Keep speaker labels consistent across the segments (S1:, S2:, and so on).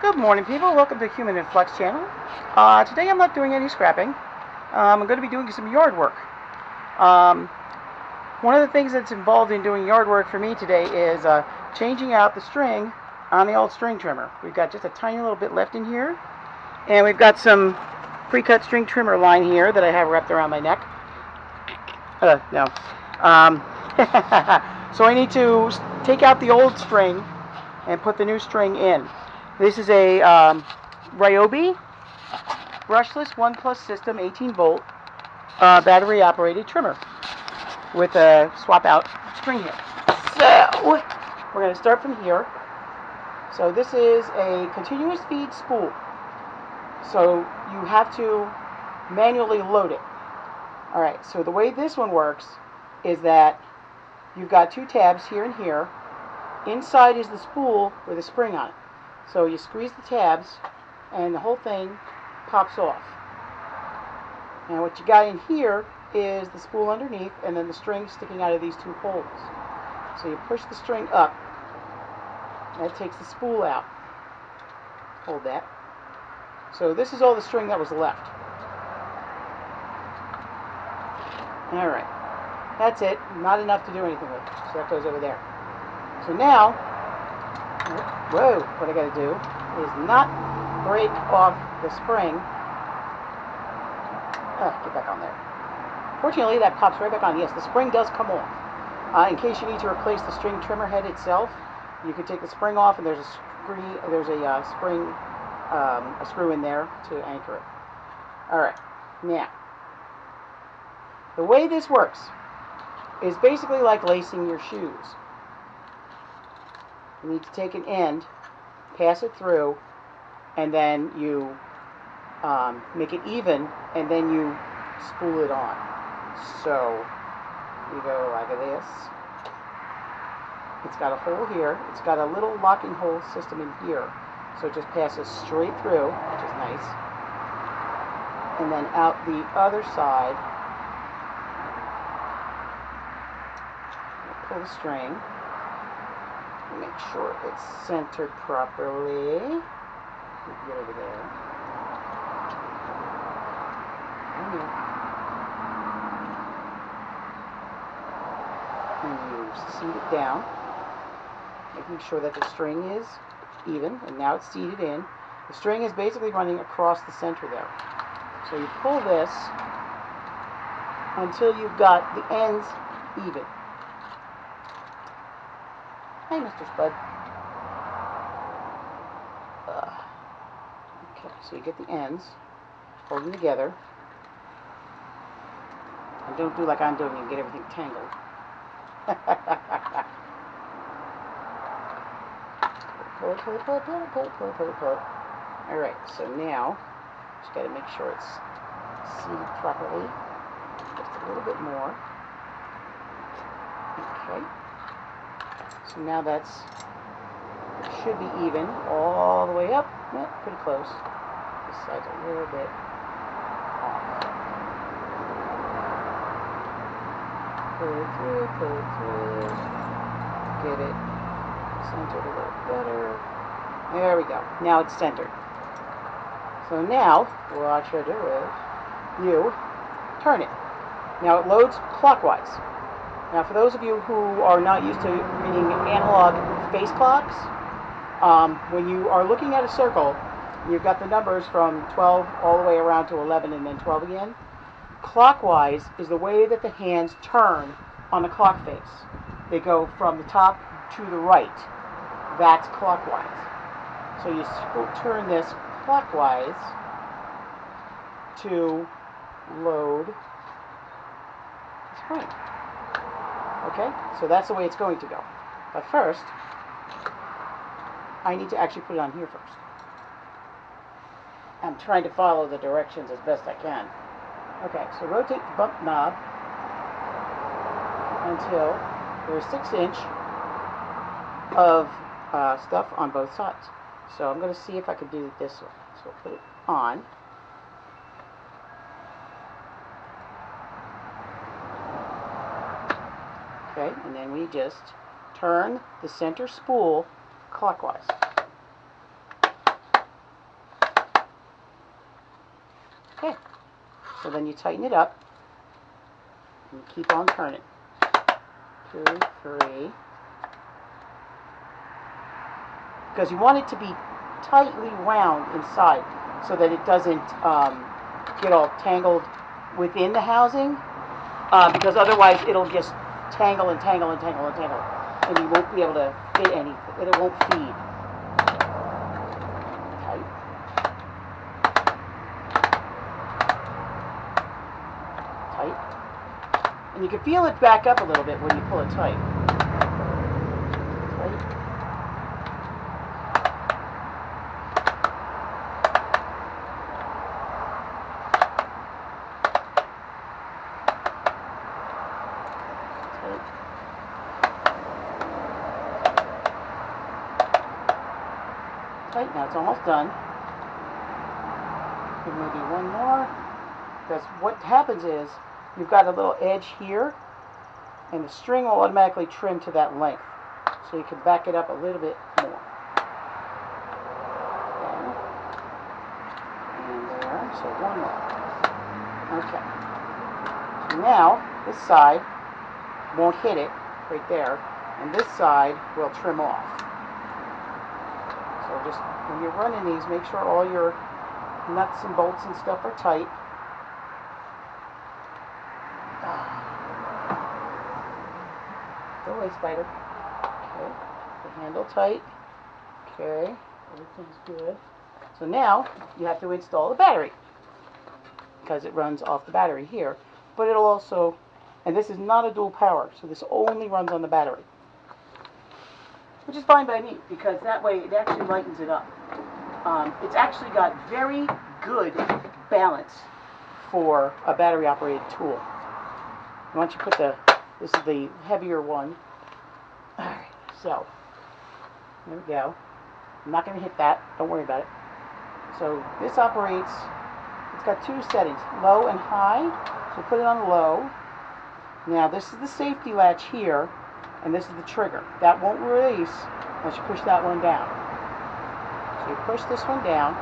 S1: Good morning, people. Welcome to Human in Flux channel. Today I'm not doing any scrapping. I'm going to be doing some yard work. Um, One of the things that's involved in doing yard work for me today is changing out the string on the old string trimmer. We've got just a tiny little bit left in here, and we've got some pre-cut string trimmer line here that I have wrapped around my neck. No. So I need to take out the old string and put the new string in. This is a Ryobi Brushless One system 18-volt battery operated trimmer with a swap out string head. So we're going to start from here. So this is a continuous feed spool. So you have to manually load it. Alright, so the way this one works is that you've got two tabs here and here. Inside is the spool with a spring on it. So you squeeze the tabs and the whole thing pops off. Now what you got in here is the spool underneath and then the string sticking out of these two holes. So you push the string up. That takes the spool out. Hold that. So this is all the string that was left. Alright. That's it. Not enough to do anything with. So that goes over there. So now, whoa, what I got to do is not break off the spring. Get back on there. Fortunately, that pops right back on. Yes, the spring does come off. In case you need to replace the string trimmer head itself, you can take the spring off, and there's a screw in there to anchor it. All right, now the way this works is basically like lacing your shoes. You need to take an end, pass it through, and then you make it even, and then you spool it on. So you go like this. It's got a hole here. It's got a little locking hole system in here. So it just passes straight through, which is nice. And then out the other side, pull the string. Make sure it's centered properly. Get over there. And you seat it down, making sure that the string is even, and now it's seated in. The string is basically running across the center there. So you pull this until you've got the ends even. Hey, Mr. Spud. Okay, so you get the ends, hold them together, and don't do like I'm doing and get everything tangled. Pull. Alright, so now, just got to make sure it's seated properly. Just a little bit more. Okay. So now it should be even all the way up. Yeah, pretty close. This side's a little bit off. Pull it through. Get it centered a little better. There we go. Now it's centered. So now, what you do is you turn it. Now it loads clockwise. Now for those of you who are not used to reading analog face clocks, when you are looking at a circle, you've got the numbers from 12 all the way around to 11 and then 12 again. Clockwise is the way that the hands turn on the clock face. They go from the top to the right. That's clockwise. So you turn this clockwise to load the spring. Okay, so that's the way it's going to go. But first, I need to actually put it on here first. I'm trying to follow the directions as best I can. Okay, so rotate the bump knob until there's 6" of stuff on both sides. So I'm going to see if I can do it this way. So I'll put it on. Okay, and then we just turn the center spool clockwise. Okay, so then you tighten it up and keep on turning. 2, 3. Because you want it to be tightly wound inside so that it doesn't get all tangled within the housing, because otherwise it'll just tangle and tangle and tangle and tangle, and you won't be able to fit anything, and it won't feed. Tight. Tight. And you can feel it back up a little bit when you pull it tight. Tight. Tight. Now it's almost done. Give maybe one more, because what happens is you've got a little edge here, and the string will automatically trim to that length, so you can back it up a little bit more. There. And there. So one more. Okay. So now this side won't hit it right there, and this side will trim off. So just when you're running these, make sure all your nuts and bolts and stuff are tight. Go away, spider. Okay, the handle tight. Okay, everything's good. So now you have to install the battery, because it runs off the battery here. But it'll also, and this is not a dual power, so this only runs on the battery. Which is fine by me, because that way it actually lightens it up. It's actually got very good balance for a battery operated tool. Once you put this is the heavier one. Alright, so there we go. I'm not going to hit that, don't worry about it. So this operates, it's got 2 settings, low and high. So put it on low. Now this is the safety latch here, and this is the trigger. That won't release unless you push that one down. So you push this one down.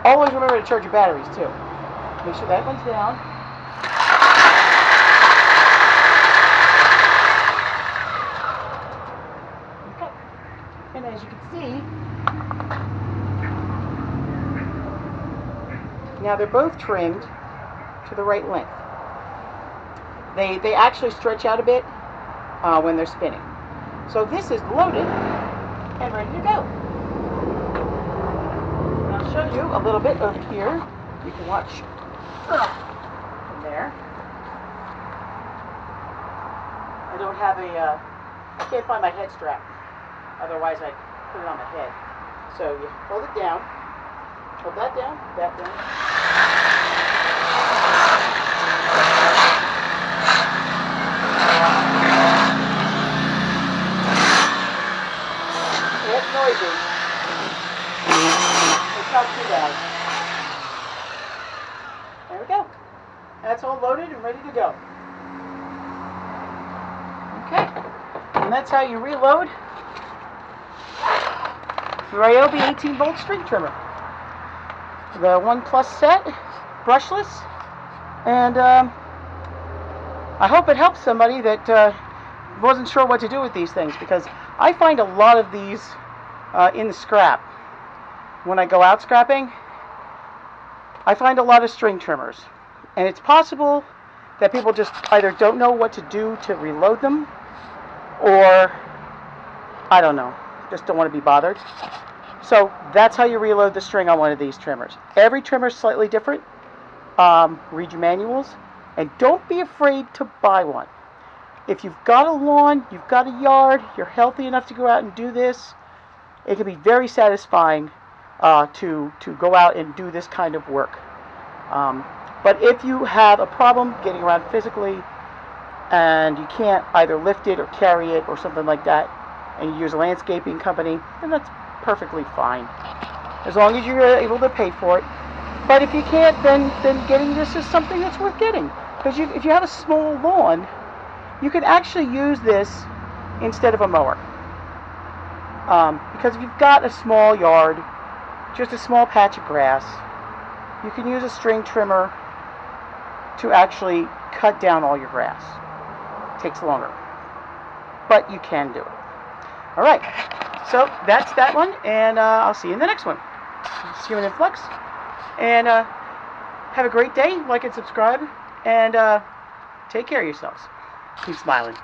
S1: Always remember to charge your batteries too. Make sure that one's down. Okay. And as you can see, now they're both trimmed to the right length. They actually stretch out a bit when they're spinning. So this is loaded and ready to go. And I'll show you a little bit over here. You can watch from there. I don't have I can't find my head strap. Otherwise I'd put it on my head. So you hold it down, hold that down, that down. It's noisy. It's not too bad. There we go. That's all loaded and ready to go. Okay. And that's how you reload the Ryobi 18-volt string trimmer. The One Plus set, brushless. And I hope it helps somebody that wasn't sure what to do with these things, because I find a lot of these in the scrap. When I go out scrapping, I find a lot of string trimmers. And it's possible that people just either don't know what to do to reload them, or, I don't know, just don't want to be bothered. So that's how you reload the string on one of these trimmers. Every trimmer is slightly different. Read your manuals, and don't be afraid to buy one. If you've got a lawn, you've got a yard, you're healthy enough to go out and do this, it can be very satisfying to go out and do this kind of work. But if you have a problem getting around physically and you can't either lift it or carry it or something like that, and you use a landscaping company, then that's perfectly fine, as long as you're able to pay for it. But if you can't, then getting this is something that's worth getting, because if you have a small lawn, you can actually use this instead of a mower. Because if you've got a small yard, just a small patch of grass, you can use a string trimmer to actually cut down all your grass. It takes longer, but you can do it. All right, so that's that one, and I'll see you in the next one. See you in Influx, and have a great day. Like and subscribe, and take care of yourselves. Keep smiling.